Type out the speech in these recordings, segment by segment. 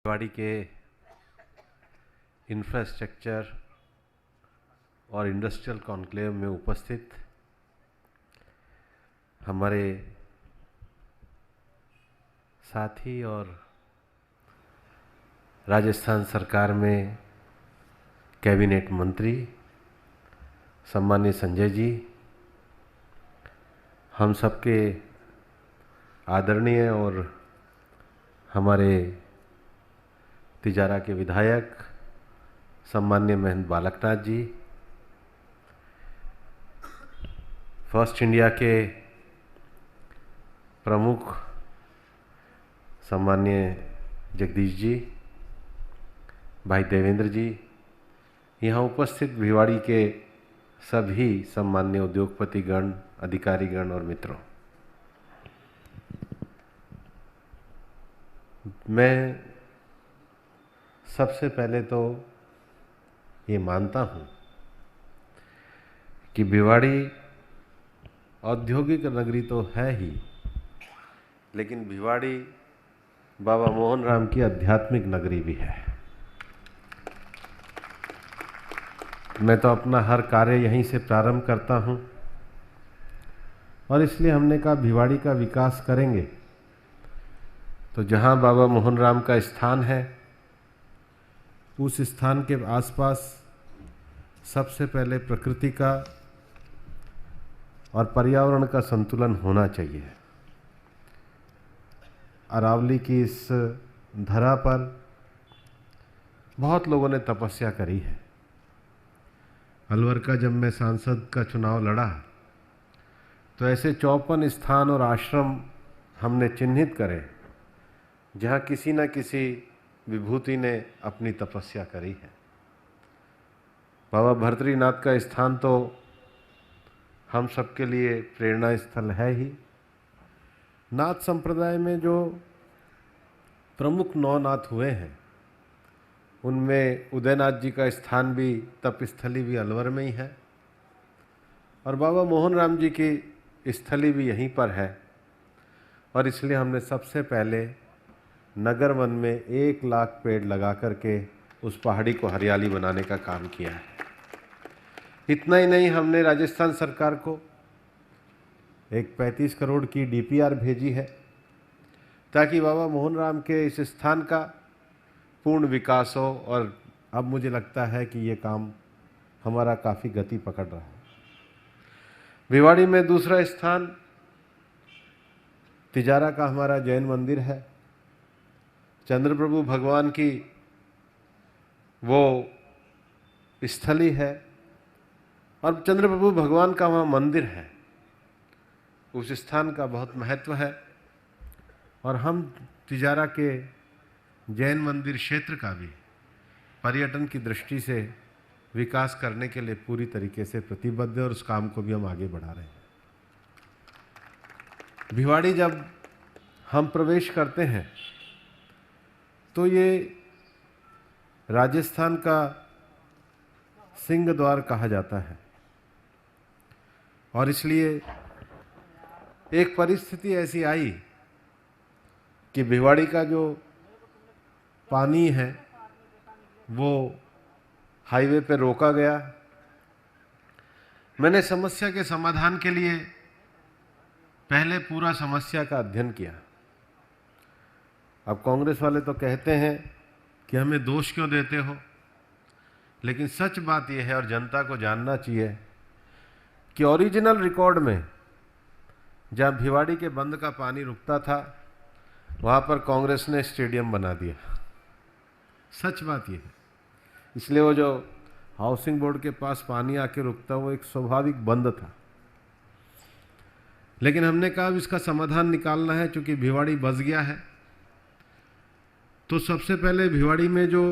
भिवाड़ी के इंफ्रास्ट्रक्चर और industrial conclave में उपस्थित हमारे साथी और राजस्थान सरकार में कैबिनेट मंत्री सम्माननीय संजय जी, हम सबके आदरणीय और हमारे तिजारा के विधायक सम्माननीय महंत बालकनाथ जी, फर्स्ट इंडिया के प्रमुख सम्माननीय जगदीश जी, भाई देवेंद्र जी, यहाँ उपस्थित भिवाड़ी के सभी सम्माननीय उद्योगपतिगण, अधिकारीगण और मित्रों, मैं सबसे पहले तो ये मानता हूँ कि भिवाड़ी औद्योगिक नगरी तो है ही, लेकिन भिवाड़ी बाबा मोहन राम की आध्यात्मिक नगरी भी है। मैं तो अपना हर कार्य यहीं से प्रारंभ करता हूँ और इसलिए हमने कहा भिवाड़ी का विकास करेंगे तो जहाँ बाबा मोहन राम का स्थान है उस स्थान के आसपास सबसे पहले प्रकृति का और पर्यावरण का संतुलन होना चाहिए। अरावली की इस धरा पर बहुत लोगों ने तपस्या करी है। अलवर का जब मैं सांसद का चुनाव लड़ा तो ऐसे 54 स्थान और आश्रम हमने चिन्हित करे जहाँ किसी न किसी विभूति ने अपनी तपस्या करी है। बाबा भर्तरीनाथ का स्थान तो हम सबके लिए प्रेरणा स्थल है ही। नाथ संप्रदाय में जो प्रमुख 9 नाथ हुए हैं उनमें उदयनाथ जी का स्थान भी, तपस्थली भी अलवर में ही है और बाबा मोहन राम जी की स्थली भी यहीं पर है। और इसलिए हमने सबसे पहले नगर वन में 1 लाख पेड़ लगा करके उस पहाड़ी को हरियाली बनाने का काम किया है। इतना ही नहीं, हमने राजस्थान सरकार को एक 35 करोड़ की DPR भेजी है ताकि बाबा मोहन राम के इस स्थान का पूर्ण विकास हो और अब मुझे लगता है कि ये काम हमारा काफ़ी गति पकड़ रहा है। भिवाड़ी में दूसरा स्थान तिजारा का हमारा जैन मंदिर है। चंद्रप्रभु भगवान की वो स्थली है और चंद्रप्रभु भगवान का वहाँ मंदिर है। उस स्थान का बहुत महत्व है और हम तिजारा के जैन मंदिर क्षेत्र का भी पर्यटन की दृष्टि से विकास करने के लिए पूरी तरीके से प्रतिबद्ध है और उस काम को भी हम आगे बढ़ा रहे हैं। भिवाड़ी जब हम प्रवेश करते हैं तो ये राजस्थान का सिंह द्वार कहा जाता है और इसलिए एक परिस्थिति ऐसी आई कि भिवाड़ी का जो पानी है वो हाईवे पे रोका गया। मैंने समस्या के समाधान के लिए पहले पूरा समस्या का अध्ययन किया। अब कांग्रेस वाले तो कहते हैं कि हमें दोष क्यों देते हो, लेकिन सच बात यह है और जनता को जानना चाहिए कि ओरिजिनल रिकॉर्ड में जहाँ भिवाड़ी के बंद का पानी रुकता था वहाँ पर कांग्रेस ने स्टेडियम बना दिया। सच बात यह है। इसलिए वो जो हाउसिंग बोर्ड के पास पानी आके रुकता वो एक स्वाभाविक बंद था, लेकिन हमने कहा अब इसका समाधान निकालना है। चूंकि भिवाड़ी बस गया है तो सबसे पहले भिवाड़ी में जो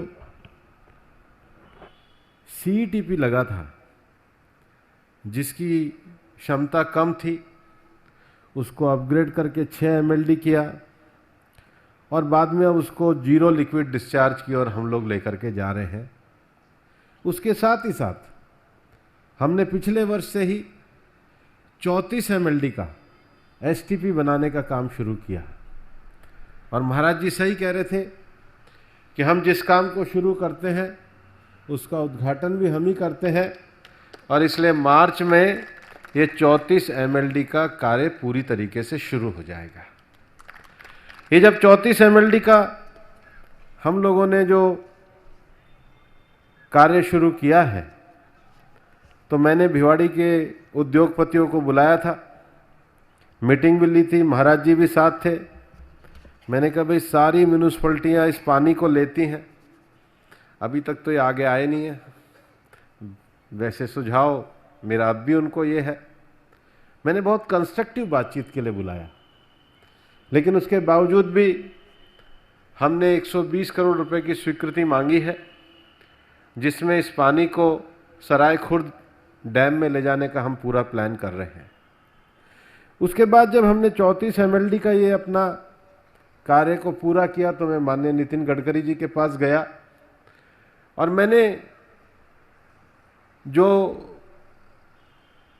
CETP लगा था जिसकी क्षमता कम थी उसको अपग्रेड करके 6 MLD किया और बाद में अब उसको 0 लिक्विड डिस्चार्ज की और हम लोग लेकर के जा रहे हैं। उसके साथ ही साथ हमने पिछले वर्ष से ही 34 MLD का STP बनाने का काम शुरू किया। और महाराज जी सही कह रहे थे कि हम जिस काम को शुरू करते हैं उसका उद्घाटन भी हम ही करते हैं, और इसलिए मार्च में ये 34 MLD का कार्य पूरी तरीके से शुरू हो जाएगा। ये जब 34 MLD का हम लोगों ने जो कार्य शुरू किया है, तो मैंने भिवाड़ी के उद्योगपतियों को बुलाया था, मीटिंग भी ली थी, महाराज जी भी साथ थे। मैंने कहा भाई सारी म्यूनिसिपैलिटियाँ इस पानी को लेती हैं, अभी तक तो ये आगे आए नहीं है। वैसे सुझाव मेरा अब भी उनको ये है। मैंने बहुत कंस्ट्रक्टिव बातचीत के लिए बुलाया, लेकिन उसके बावजूद भी हमने 120 करोड़ रुपए की स्वीकृति मांगी है, जिसमें इस पानी को सराय खुर्द डैम में ले जाने का हम पूरा प्लान कर रहे हैं। उसके बाद जब हमने 34 MLD का ये अपना कार्य को पूरा किया, तो मैं माननीय नितिन गडकरी जी के पास गया और मैंने जो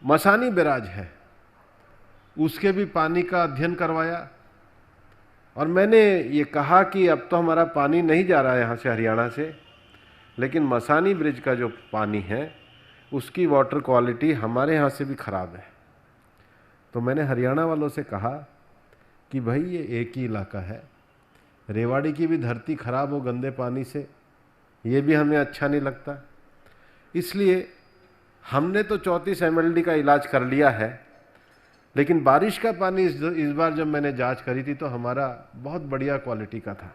मसानी बैराज है उसके भी पानी का अध्ययन करवाया, और मैंने ये कहा कि अब तो हमारा पानी नहीं जा रहा है यहाँ से, हरियाणा से, लेकिन मसानी ब्रिज का जो पानी है उसकी वाटर क्वालिटी हमारे यहाँ से भी ख़राब है। तो मैंने हरियाणा वालों से कहा कि भाई ये एक ही इलाका है, रेवाड़ी की भी धरती खराब हो गंदे पानी से, ये भी हमें अच्छा नहीं लगता। इसलिए हमने तो 34 MLD का इलाज कर लिया है, लेकिन बारिश का पानी इस बार जब मैंने जांच करी थी तो हमारा बहुत बढ़िया क्वालिटी का था।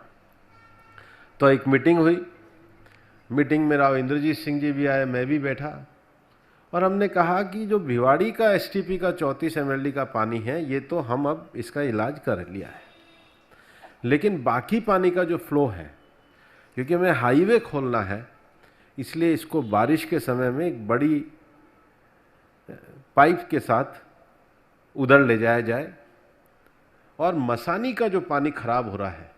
तो एक मीटिंग हुई, मीटिंग में राव इंद्रजीत सिंह जी भी आए, मैं भी बैठा, और हमने कहा कि जो भिवाड़ी का STP का 34 MLD का पानी है, ये तो हम अब इसका इलाज कर लिया है, लेकिन बाकी पानी का जो फ्लो है, क्योंकि हमें हाईवे खोलना है, इसलिए इसको बारिश के समय में एक बड़ी पाइप के साथ उधर ले जाया जाए, और मसानी का जो पानी खराब हो रहा है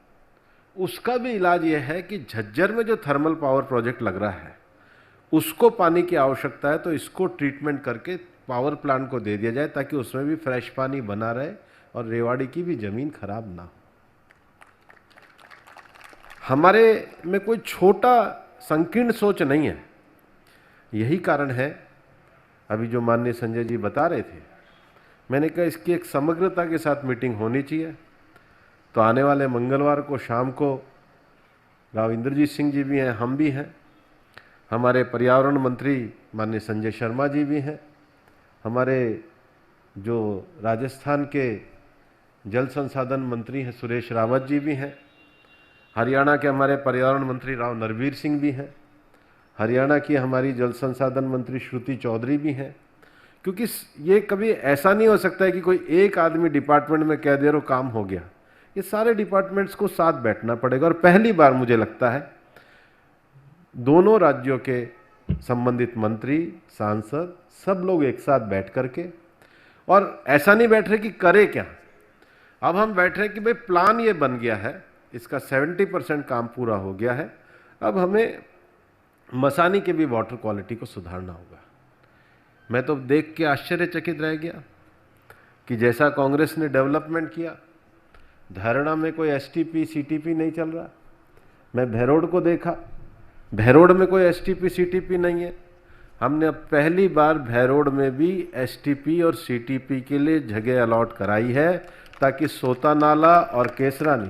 उसका भी इलाज यह है कि झज्जर में जो थर्मल पावर प्रोजेक्ट लग रहा है उसको पानी की आवश्यकता है, तो इसको ट्रीटमेंट करके पावर प्लांट को दे दिया जाए, ताकि उसमें भी फ्रेश पानी बना रहे और रेवाड़ी की भी ज़मीन खराब ना हो। हमारे में कोई छोटा संकीर्ण सोच नहीं है। यही कारण है, अभी जो माननीय संजय जी बता रहे थे, मैंने कहा इसकी एक समग्रता के साथ मीटिंग होनी चाहिए। तो आने वाले मंगलवार को शाम को राव इंद्रजीत सिंह जी भी हैं, हम भी हैं, हमारे पर्यावरण मंत्री माननीय संजय शर्मा जी भी हैं, हमारे जो राजस्थान के जल संसाधन मंत्री हैं सुरेश रावत जी भी हैं, हरियाणा के हमारे पर्यावरण मंत्री राव नरवीर सिंह भी हैं, हरियाणा की हमारी जल संसाधन मंत्री श्रुति चौधरी भी हैं। क्योंकि ये कभी ऐसा नहीं हो सकता है कि कोई एक आदमी डिपार्टमेंट में कह दे और काम हो गया। ये सारे डिपार्टमेंट्स को साथ बैठना पड़ेगा, और पहली बार मुझे लगता है दोनों राज्यों के संबंधित मंत्री, सांसद, सब लोग एक साथ बैठ करके, और ऐसा नहीं बैठ रहे कि करे क्या, अब हम बैठ रहे कि भाई प्लान ये बन गया है, इसका 70% काम पूरा हो गया है, अब हमें मसानी के भी वाटर क्वालिटी को सुधारना होगा। मैं तो देख के आश्चर्यचकित रह गया कि जैसा कांग्रेस ने डेवलपमेंट किया, धरना में कोई STP CTP नहीं चल रहा। मैं भैरोड को देखा, भैरोड में कोई STP CTP नहीं है। हमने अब पहली बार भैरोड में भी STP और CTP के लिए जगह अलॉट कराई है, ताकि सोता नाला और केसरानी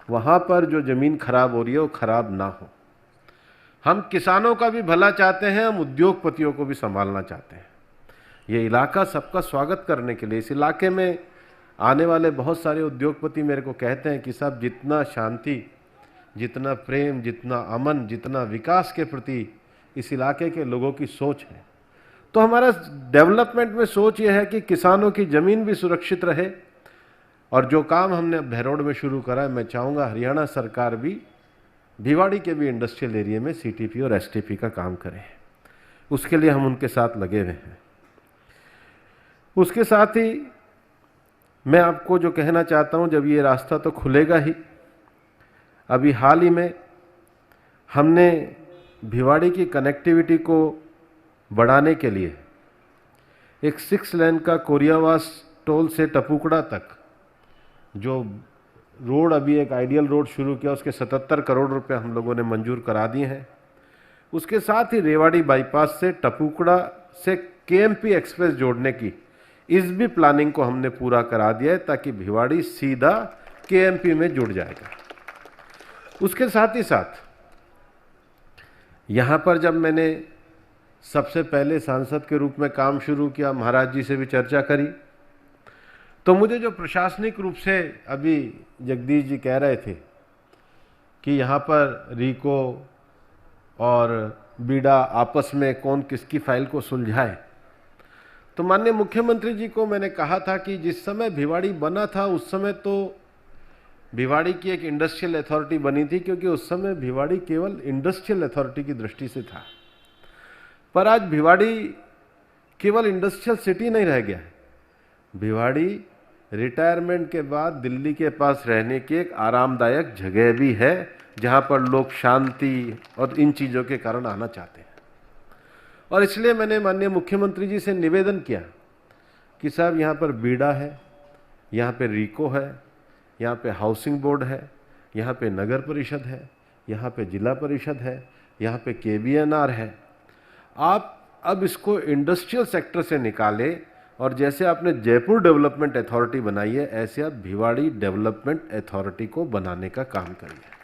वहाँ पर जो ज़मीन खराब हो रही है वो खराब ना हो। हम किसानों का भी भला चाहते हैं, हम उद्योगपतियों को भी संभालना चाहते हैं। ये इलाका सबका स्वागत करने के लिए, इस इलाके में आने वाले बहुत सारे उद्योगपति मेरे को कहते हैं कि साहब जितना शांति, जितना प्रेम, जितना अमन, जितना विकास के प्रति इस इलाके के लोगों की सोच है, तो हमारा डेवलपमेंट में सोच ये है कि किसानों की ज़मीन भी सुरक्षित रहे। और जो काम हमने भैरोड में शुरू करा है, मैं चाहूँगा हरियाणा सरकार भी भिवाड़ी के भी इंडस्ट्रियल एरिया में CTP और STP का काम करें। उसके लिए हम उनके साथ लगे हुए हैं। उसके साथ ही मैं आपको जो कहना चाहता हूँ, जब ये रास्ता तो खुलेगा ही, अभी हाल ही में हमने भिवाड़ी की कनेक्टिविटी को बढ़ाने के लिए एक 6 लेन का कोरियावास टोल से टपुकड़ा तक जो रोड अभी एक आइडियल रोड शुरू किया, उसके 77 करोड़ रुपए हम लोगों ने मंजूर करा दिए हैं। उसके साथ ही रेवाड़ी बाईपास से टपुकड़ा से केएमपी एक्सप्रेस जोड़ने की इस भी प्लानिंग को हमने पूरा करा दिया है, ताकि भिवाड़ी सीधा केएमपी में जुड़ जाएगा। उसके साथ ही साथ यहाँ पर जब मैंने सबसे पहले सांसद के रूप में काम शुरू किया, महाराज जी से भी चर्चा करी, तो मुझे जो प्रशासनिक रूप से अभी जगदीश जी कह रहे थे कि यहाँ पर रीको और बीडा आपस में कौन किसकी फाइल को सुलझाए, तो माननीय मुख्यमंत्री जी को मैंने कहा था कि जिस समय भिवाड़ी बना था उस समय तो भिवाड़ी की एक इंडस्ट्रियल अथॉरिटी बनी थी, क्योंकि उस समय भिवाड़ी केवल इंडस्ट्रियल अथॉरिटी की दृष्टि से था। पर आज भिवाड़ी केवल इंडस्ट्रियल सिटी नहीं रह गया है। भिवाड़ी रिटायरमेंट के बाद दिल्ली के पास रहने की एक आरामदायक जगह भी है, जहां पर लोग शांति और इन चीज़ों के कारण आना चाहते हैं। और इसलिए मैंने माननीय मुख्यमंत्री जी से निवेदन किया कि साहब यहाँ पर बीडा है, यहाँ पे रीको है, यहाँ पे हाउसिंग बोर्ड है, यहाँ पे नगर परिषद है, यहाँ पे जिला परिषद है, यहाँ पे केबीएनआर है। आप अब इसको इंडस्ट्रियल सेक्टर से निकालें और जैसे आपने जयपुर डेवलपमेंट अथॉरिटी बनाई है, ऐसे आप भिवाड़ी डेवलपमेंट अथॉरिटी को बनाने का काम करिए।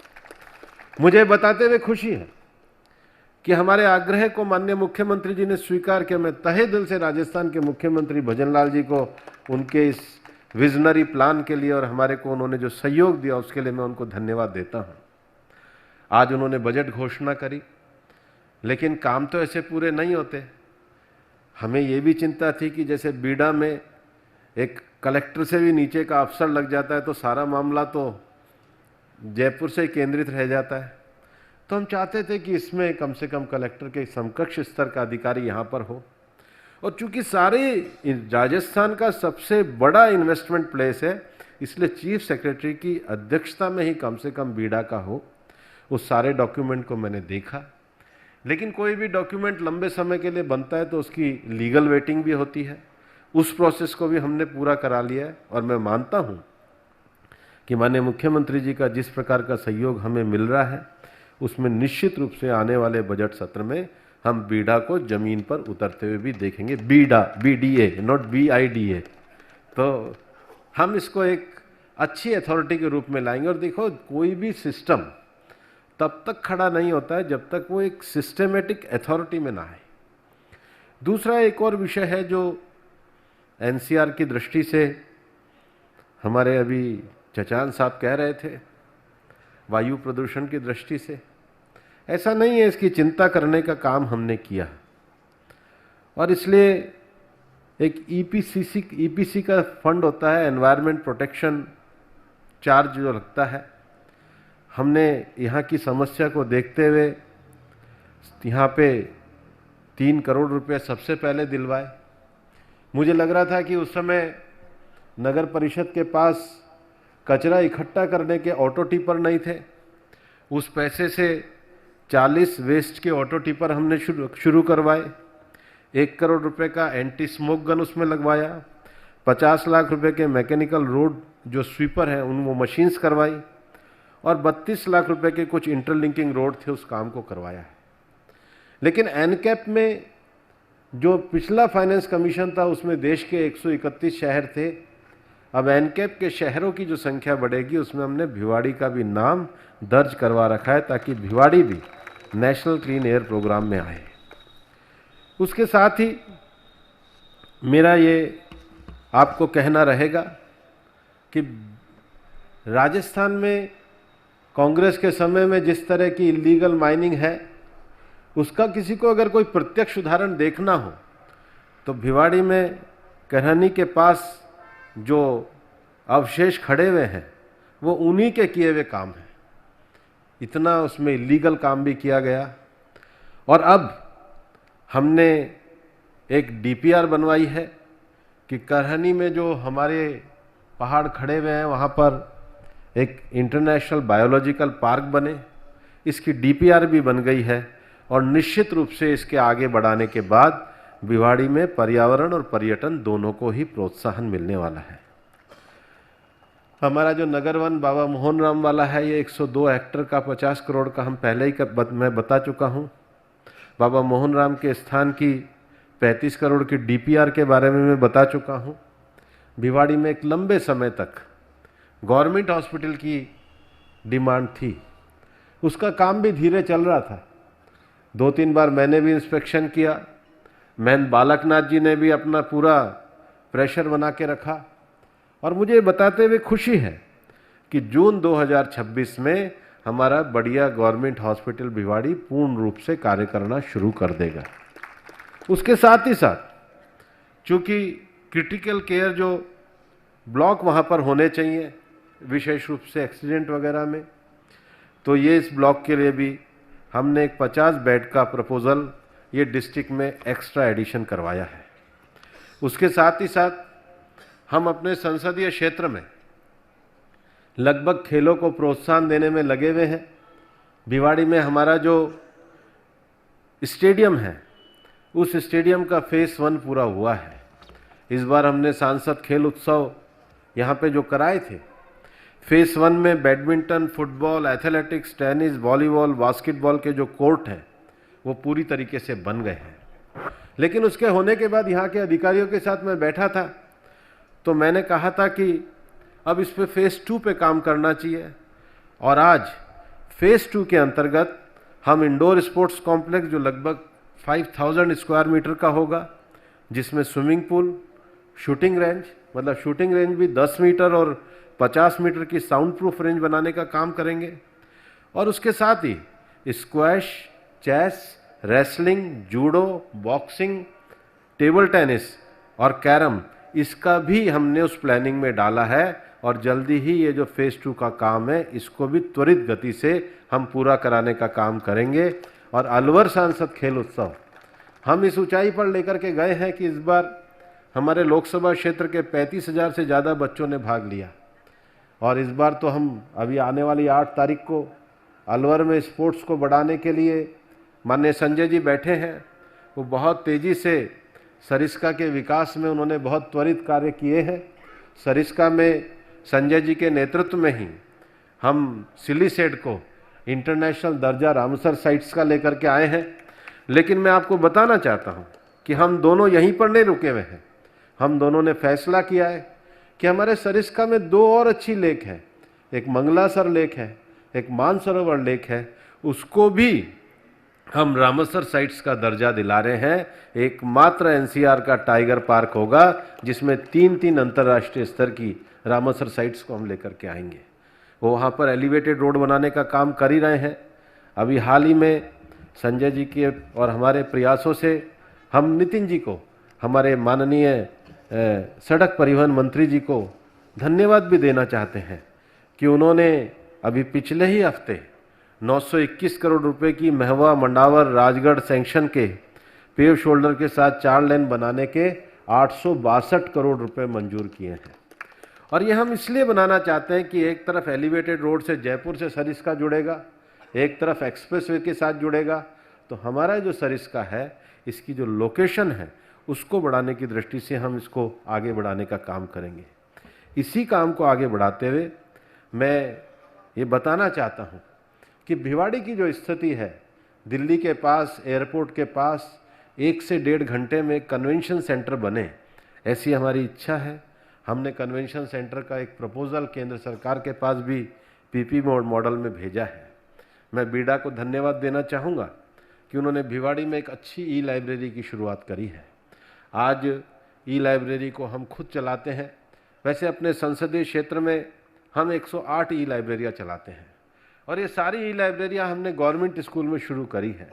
मुझे बताते हुए खुशी है कि हमारे आग्रह को माननीय मुख्यमंत्री जी ने स्वीकार किया। मैं तहे दिल से राजस्थान के मुख्यमंत्री भजनलाल जी को उनके इस विजनरी प्लान के लिए और हमारे को उन्होंने जो सहयोग दिया उसके लिए मैं उनको धन्यवाद देता हूं। आज उन्होंने बजट घोषणा करी, लेकिन काम तो ऐसे पूरे नहीं होते। हमें ये भी चिंता थी कि जैसे बीडा में एक कलेक्टर से भी नीचे का अफसर लग जाता है तो सारा मामला तो जयपुर से ही केंद्रित रह जाता है। तो हम चाहते थे कि इसमें कम से कम कलेक्टर के समकक्ष स्तर का अधिकारी यहाँ पर हो। और चूंकि सारे राजस्थान का सबसे बड़ा इन्वेस्टमेंट प्लेस है, इसलिए चीफ सेक्रेटरी की अध्यक्षता में ही कम से कम बीडा का हो। उस सारे डॉक्यूमेंट को मैंने देखा, लेकिन कोई भी डॉक्यूमेंट लंबे समय के लिए बनता है तो उसकी लीगल वेटिंग भी होती है। उस प्रोसेस को भी हमने पूरा करा लिया है और मैं मानता हूं कि माननीय मुख्यमंत्री जी का जिस प्रकार का सहयोग हमें मिल रहा है, उसमें निश्चित रूप से आने वाले बजट सत्र में हम बीडा को जमीन पर उतरते हुए भी देखेंगे। बीडा, BDA, नॉट BIDA। तो हम इसको एक अच्छी अथॉरिटी के रूप में लाएंगे। और देखो, कोई भी सिस्टम तब तक खड़ा नहीं होता है जब तक वो एक सिस्टेमेटिक अथॉरिटी में ना आए। दूसरा एक और विषय है जो NCR की दृष्टि से हमारे अभी चचान साहब कह रहे थे, वायु प्रदूषण की दृष्टि से ऐसा नहीं है, इसकी चिंता करने का काम हमने किया। और इसलिए एक EPC का फंड होता है, एनवायरनमेंट प्रोटेक्शन चार्ज जो लगता है, हमने यहाँ की समस्या को देखते हुए यहाँ पे 3 करोड़ रुपए सबसे पहले दिलवाए। मुझे लग रहा था कि उस समय नगर परिषद के पास कचरा इकट्ठा करने के ऑटो टिपर नहीं थे। उस पैसे से 40 वेस्ट के ऑटो टिपर हमने शुरू करवाए। 1 करोड़ रुपए का एंटी स्मोक गन उसमें लगवाया। 50 लाख रुपए के मैकेनिकल रोड जो स्वीपर हैं वो मशीन्स करवाई और 32 लाख रुपए के कुछ इंटरलिंकिंग रोड थे, उस काम को करवाया है। लेकिन एनकैप में जो पिछला फाइनेंस कमीशन था उसमें देश के 131 शहर थे। अब एनकैप के शहरों की जो संख्या बढ़ेगी उसमें हमने भिवाड़ी का भी नाम दर्ज करवा रखा है, ताकि भिवाड़ी भी नेशनल क्लीन एयर प्रोग्राम में आए। उसके साथ ही मेरा ये आपको कहना रहेगा कि राजस्थान में कांग्रेस के समय में जिस तरह की इलीगल माइनिंग है, उसका किसी को अगर कोई प्रत्यक्ष उदाहरण देखना हो तो भिवाड़ी में करहनी के पास जो अवशेष खड़े हुए हैं वो उन्हीं के किए हुए काम हैं। इतना उसमें इलीगल काम भी किया गया। और अब हमने एक DPR बनवाई है कि करहनी में जो हमारे पहाड़ खड़े हुए हैं वहाँ पर एक इंटरनेशनल बायोलॉजिकल पार्क बने। इसकी DPR भी बन गई है और निश्चित रूप से इसके आगे बढ़ाने के बाद भिवाड़ी में पर्यावरण और पर्यटन दोनों को ही प्रोत्साहन मिलने वाला है। हमारा जो नगर वन बाबा मोहन राम वाला है, ये 102 हेक्टर का 50 करोड़ का हम पहले ही मैं बता चुका हूँ। बाबा मोहन राम के स्थान की 35 करोड़ की डीपीआर के बारे में मैं बता चुका हूँ। भिवाड़ी में एक लंबे समय तक गवर्नमेंट हॉस्पिटल की डिमांड थी, उसका काम भी धीरे चल रहा था। 2-3 बार मैंने भी इंस्पेक्शन किया, महंत बालकनाथ जी ने भी अपना पूरा प्रेशर बना के रखा, और मुझे बताते हुए खुशी है कि जून 2026 में हमारा बढ़िया गवर्नमेंट हॉस्पिटल भिवाड़ी पूर्ण रूप से कार्य करना शुरू कर देगा। उसके साथ ही साथ चूँकि क्रिटिकल केयर जो ब्लॉक वहाँ पर होने चाहिए, विशेष रूप से एक्सीडेंट वगैरह में, तो ये इस ब्लॉक के लिए भी हमने एक 50 बेड का प्रपोजल ये डिस्ट्रिक्ट में एक्स्ट्रा एडिशन करवाया है। उसके साथ ही साथ हम अपने संसदीय क्षेत्र में लगभग खेलों को प्रोत्साहन देने में लगे हुए हैं। भिवाड़ी में हमारा जो स्टेडियम है, उस स्टेडियम का फेस 1 पूरा हुआ है। इस बार हमने सांसद खेल उत्सव यहाँ पे जो कराए थे, फेस 1 में badminton, football, athletics, tennis, volleyball, basketball के जो कोर्ट हैं वो पूरी तरीके से बन गए हैं। लेकिन उसके होने के बाद यहाँ के अधिकारियों के साथ मैं बैठा था, तो मैंने कहा था कि अब इस पे फेस 2 पे काम करना चाहिए, और आज फेस 2 के अंतर्गत हम इंडोर स्पोर्ट्स कॉम्प्लेक्स जो लगभग 5000 स्क्वायर मीटर का होगा, जिसमें स्विमिंग पूल, शूटिंग रेंज, मतलब शूटिंग रेंज भी 10 मीटर और 50 मीटर की साउंड प्रूफ रेंज बनाने का काम करेंगे। और उसके साथ ही squash, chess, wrestling, judo, boxing, table tennis और कैरम, इसका भी हमने उस प्लानिंग में डाला है, और जल्दी ही ये जो फेस 2 का काम है इसको भी त्वरित गति से हम पूरा कराने का काम करेंगे। और अलवर सांसद खेल उत्सव हम इस ऊंचाई पर लेकर के गए हैं कि इस बार हमारे लोकसभा क्षेत्र के 35,000 से ज़्यादा बच्चों ने भाग लिया, और इस बार तो हम अभी आने वाली 8 तारीख को अलवर में स्पोर्ट्स को बढ़ाने के लिए माननीय संजय जी बैठे हैं। वो बहुत तेज़ी से सरिस्का के विकास में उन्होंने बहुत त्वरित कार्य किए हैं। सरिस्का में संजय जी के नेतृत्व में ही हम सिलीसेड को इंटरनेशनल दर्जा रामसर साइट्स का लेकर के आए हैं। लेकिन मैं आपको बताना चाहता हूं कि हम दोनों यहीं पर नहीं रुके हुए हैं। हम दोनों ने फैसला किया है कि हमारे सरिस्का में 2 और अच्छी लेक है, एक मंगलासर लेक है, एक मानसरोवर लेक है, उसको भी हम रामसर साइट्स का दर्जा दिला रहे हैं। एकमात्र एनसीआर का टाइगर पार्क होगा जिसमें 3-3 अंतर्राष्ट्रीय स्तर की रामसर साइट्स को हम लेकर के आएंगे। वो वहाँ पर एलिवेटेड रोड बनाने का काम कर ही रहे हैं। अभी हाल ही में संजय जी के और हमारे प्रयासों से हम नितिन जी को, हमारे माननीय सड़क परिवहन मंत्री जी को धन्यवाद भी देना चाहते हैं कि उन्होंने अभी पिछले ही हफ्ते 921 करोड़ रुपए की महवा मंडावर राजगढ़ सेंक्शन के पेव शोल्डर के साथ 4 लेन बनाने के 862 करोड़ रुपए मंजूर किए हैं। और ये हम इसलिए बनाना चाहते हैं कि एक तरफ एलिवेटेड रोड से जयपुर से सरिस्का जुड़ेगा, एक तरफ एक्सप्रेसवे के साथ जुड़ेगा, तो हमारा जो सरिस्का है इसकी जो लोकेशन है उसको बढ़ाने की दृष्टि से हम इसको आगे बढ़ाने का काम करेंगे। इसी काम को आगे बढ़ाते हुए मैं ये बताना चाहता हूँ कि भिवाड़ी की जो स्थिति है, दिल्ली के पास, एयरपोर्ट के पास 1 से 1.5 घंटे में कन्वेंशन सेंटर बने, ऐसी हमारी इच्छा है। हमने कन्वेंशन सेंटर का एक प्रपोजल केंद्र सरकार के पास भी पीपी मॉडल में भेजा है। मैं बीडा को धन्यवाद देना चाहूँगा कि उन्होंने भिवाड़ी में एक अच्छी ई लाइब्रेरी की शुरुआत करी है। आज ई लाइब्रेरी को हम खुद चलाते हैं। वैसे अपने संसदीय क्षेत्र में हम 108 ई लाइब्रेरियाँ चलाते हैं, और ये सारी ई लाइब्रेरियाँ हमने गवर्नमेंट स्कूल में शुरू करी है।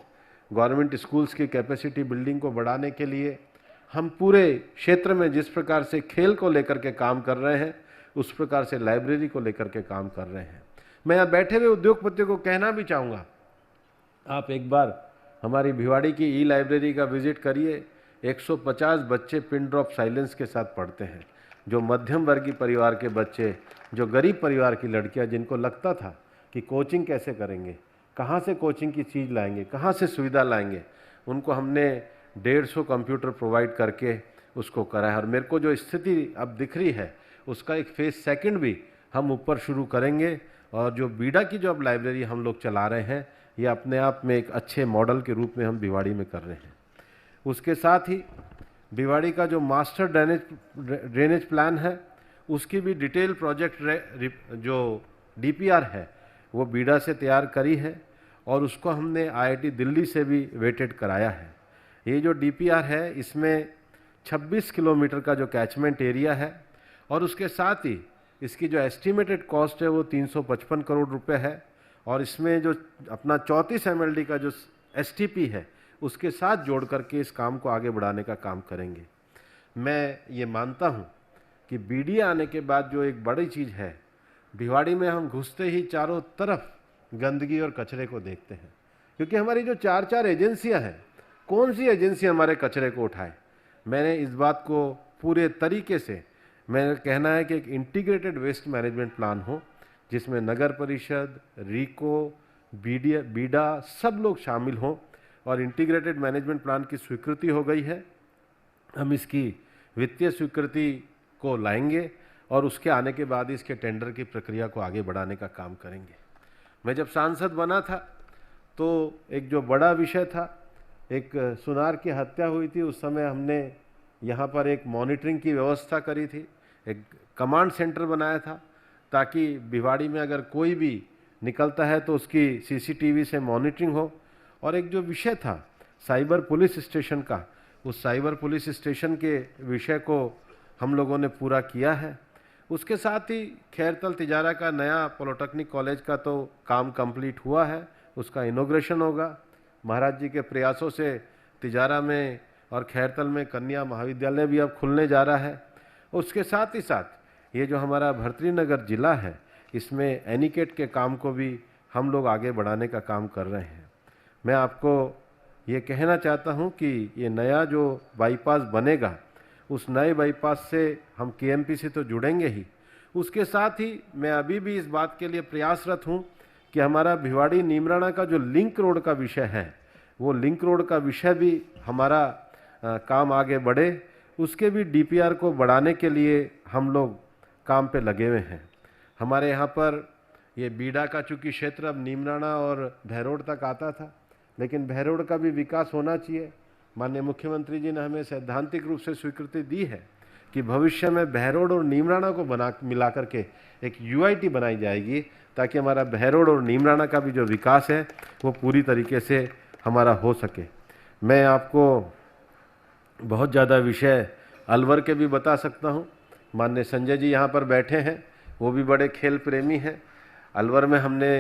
गवर्नमेंट स्कूल्स की कैपेसिटी बिल्डिंग को बढ़ाने के लिए हम पूरे क्षेत्र में जिस प्रकार से खेल को लेकर के काम कर रहे हैं, उस प्रकार से लाइब्रेरी को लेकर के काम कर रहे हैं। मैं यहाँ बैठे हुए उद्योगपतियों को कहना भी चाहूँगा, आप एक बार हमारी भिवाड़ी की ई लाइब्रेरी का विजिट करिए। 150 बच्चे पिन ड्रॉप साइलेंस के साथ पढ़ते हैं। जो मध्यम वर्गीय परिवार के बच्चे, जो गरीब परिवार की लड़कियाँ, जिनको लगता था कि कोचिंग कैसे करेंगे, कहाँ से कोचिंग की चीज़ लाएंगे, कहाँ से सुविधा लाएंगे, उनको हमने 150 कंप्यूटर प्रोवाइड करके उसको करा है। और मेरे को जो स्थिति अब दिख रही है उसका एक फेज 2 भी हम ऊपर शुरू करेंगे। और जो बीडा की जो अब लाइब्रेरी हम लोग चला रहे हैं, ये अपने आप में एक अच्छे मॉडल के रूप में हम भिवाड़ी में कर रहे हैं। उसके साथ ही भिवाड़ी का जो मास्टर ड्रेनेज प्लान है, उसकी भी डिटेल प्रोजेक्ट जो डीपीआर है वो बीडा से तैयार करी है और उसको हमने आईआईटी दिल्ली से भी वेटेड कराया है। ये जो डीपीआर है इसमें 26 किलोमीटर का जो कैचमेंट एरिया है और उसके साथ ही इसकी जो एस्टिमेटेड कॉस्ट है वो 355 करोड़ रुपए है। और इसमें जो अपना 34 MLD का जो एसटीपी है उसके साथ जोड़ करके इस काम को आगे बढ़ाने का काम करेंगे। मैं ये मानता हूँ कि बीडीए आने के बाद जो एक बड़ी चीज़ है, भिवाड़ी में हम घुसते ही चारों तरफ गंदगी और कचरे को देखते हैं, क्योंकि हमारी जो चार एजेंसियां हैं, कौन सी एजेंसी हमारे कचरे को उठाए। मैंने इस बात को पूरे तरीके से, मेरा कहना है कि एक इंटीग्रेटेड वेस्ट मैनेजमेंट प्लान हो जिसमें नगर परिषद, रीको, बीडा सब लोग शामिल हों और इंटीग्रेटेड मैनेजमेंट प्लान की स्वीकृति हो गई है। हम इसकी वित्तीय स्वीकृति को लाएंगे और उसके आने के बाद इसके टेंडर की प्रक्रिया को आगे बढ़ाने का काम करेंगे। मैं जब सांसद बना था तो एक जो बड़ा विषय था, एक सुनार की हत्या हुई थी, उस समय हमने यहाँ पर एक मॉनिटरिंग की व्यवस्था करी थी, एक कमांड सेंटर बनाया था ताकि भिवाड़ी में अगर कोई भी निकलता है तो उसकी सीसीटीवी से मॉनिटरिंग हो। और एक जो विषय था साइबर पुलिस स्टेशन का, उस साइबर पुलिस स्टेशन के विषय को हम लोगों ने पूरा किया है। उसके साथ ही खैरतल तिजारा का नया पॉलिटेक्निक कॉलेज का तो काम कंप्लीट हुआ है, उसका इनॉग्रेशन होगा। महाराज जी के प्रयासों से तिजारा में और खैरतल में कन्या महाविद्यालय भी अब खुलने जा रहा है। उसके साथ ही साथ ये जो हमारा भर्तृनगर जिला है, इसमें एनिकेट के काम को भी हम लोग आगे बढ़ाने का काम कर रहे हैं। मैं आपको ये कहना चाहता हूँ कि ये नया जो बाईपास बनेगा, उस नए बाईपास से हम केएमपी से तो जुड़ेंगे ही, उसके साथ ही मैं अभी भी इस बात के लिए प्रयासरत हूँ कि हमारा भिवाड़ी नीमराना का जो लिंक रोड का विषय है, वो लिंक रोड का विषय भी हमारा काम आगे बढ़े। उसके भी डीपीआर को बढ़ाने के लिए हम लोग काम पे लगे हुए हैं। हमारे यहाँ पर ये बीडा का चूँकि क्षेत्र अब नीमराना और बहरोड तक आता था, लेकिन बहरोड का भी विकास होना चाहिए। माननीय मुख्यमंत्री जी ने हमें सैद्धांतिक रूप से स्वीकृति दी है कि भविष्य में बहरोड और नीमराना को मिला करके एक यूआईटी बनाई जाएगी ताकि हमारा बहरोड और नीमराना का भी जो विकास है वो पूरी तरीके से हमारा हो सके। मैं आपको बहुत ज़्यादा विषय अलवर के भी बता सकता हूँ। माननीय संजय जी यहाँ पर बैठे हैं, वो भी बड़े खेल प्रेमी हैं। अलवर में हमने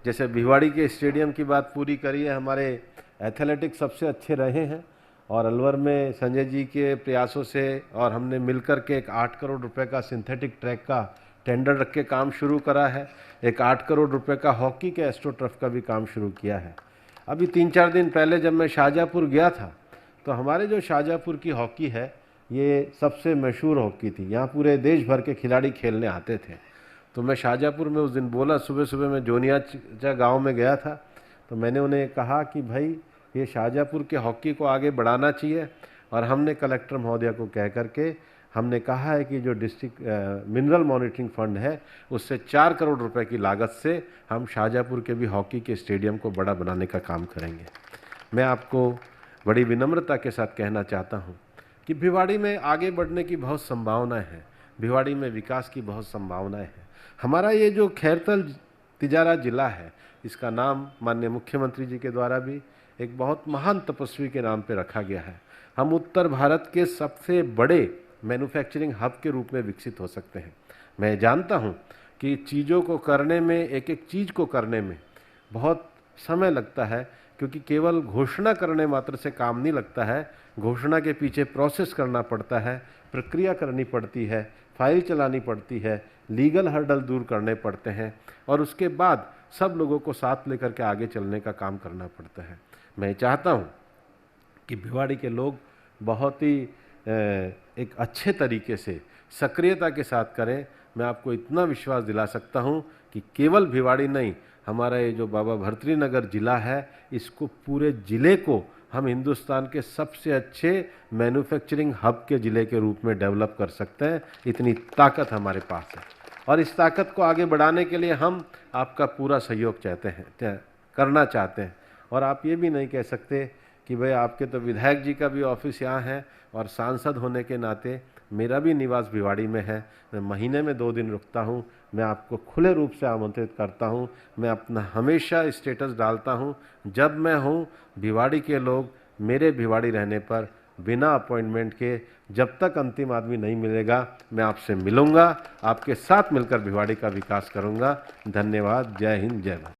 जैसे भिवाड़ी के स्टेडियम की बात पूरी करी है, हमारे एथलेटिक्स सबसे अच्छे रहे हैं और अलवर में संजय जी के प्रयासों से और हमने मिलकर के एक 8 करोड़ रुपए का सिंथेटिक ट्रैक का टेंडर रख के काम शुरू करा है। एक 8 करोड़ रुपए का हॉकी के एस्ट्रोटर्फ का भी काम शुरू किया है। अभी 3-4 दिन पहले जब मैं शाहजहाँपुर गया था तो हमारे जो शाहजहाँपुर की हॉकी है, ये सबसे मशहूर हॉकी थी। यहाँ पूरे देश भर के खिलाड़ी खेलने आते थे। तो मैं शाहजहाँपुर में उस दिन बोला, सुबह सुबह मैं जोनिया गांव में गया था, तो मैंने उन्हें कहा कि भाई ये शाहजहाँपुर के हॉकी को आगे बढ़ाना चाहिए। और हमने कलेक्टर महोदय को कह करके हमने कहा है कि जो डिस्ट्रिक्ट मिनरल मॉनिटरिंग फंड है उससे 4 करोड़ रुपए की लागत से हम शाहजहाँपुर के भी हॉकी के स्टेडियम को बड़ा बनाने का काम करेंगे। मैं आपको बड़ी विनम्रता के साथ कहना चाहता हूँ कि भिवाड़ी में आगे बढ़ने की बहुत संभावनाएं हैं, भिवाड़ी में विकास की बहुत संभावनाएं हैं। हमारा ये जो खैरतल तिजारा जिला है, इसका नाम माननीय मुख्यमंत्री जी के द्वारा भी एक बहुत महान तपस्वी के नाम पे रखा गया है। हम उत्तर भारत के सबसे बड़े मैन्युफैक्चरिंग हब के रूप में विकसित हो सकते हैं। मैं जानता हूँ कि चीज़ों को करने में, एक एक चीज़ को करने में बहुत समय लगता है, क्योंकि केवल घोषणा करने मात्र से काम नहीं लगता है। घोषणा के पीछे प्रोसेस करना पड़ता है, प्रक्रिया करनी पड़ती है, फाइल चलानी पड़ती है, लीगल हर्डल दूर करने पड़ते हैं और उसके बाद सब लोगों को साथ लेकर के आगे चलने का काम करना पड़ता है। मैं चाहता हूँ कि भिवाड़ी के लोग बहुत ही एक अच्छे तरीके से सक्रियता के साथ करें। मैं आपको इतना विश्वास दिला सकता हूँ कि केवल भिवाड़ी नहीं, हमारा ये जो बाबा भर्तृनगर जिला है, इसको पूरे ज़िले को हम हिंदुस्तान के सबसे अच्छे मैन्युफैक्चरिंग हब के ज़िले के रूप में डेवलप कर सकते हैं। इतनी ताकत हमारे पास है। और इस ताकत को आगे बढ़ाने के लिए हम आपका पूरा सहयोग करना चाहते हैं। और आप ये भी नहीं कह सकते कि भाई आपके तो विधायक जी का भी ऑफिस यहाँ है और सांसद होने के नाते मेरा भी निवास भिवाड़ी में है, मैं महीने में 2 दिन रुकता हूँ। मैं आपको खुले रूप से आमंत्रित करता हूँ। मैं अपना हमेशा स्टेटस डालता हूँ, जब मैं हूँ भिवाड़ी के लोग मेरे भिवाड़ी रहने पर बिना अपॉइंटमेंट के, जब तक अंतिम आदमी नहीं मिलेगा, मैं आपसे मिलूंगा, आपके साथ मिलकर भिवाड़ी का विकास करूंगा। धन्यवाद। जय हिंद, जय भारत।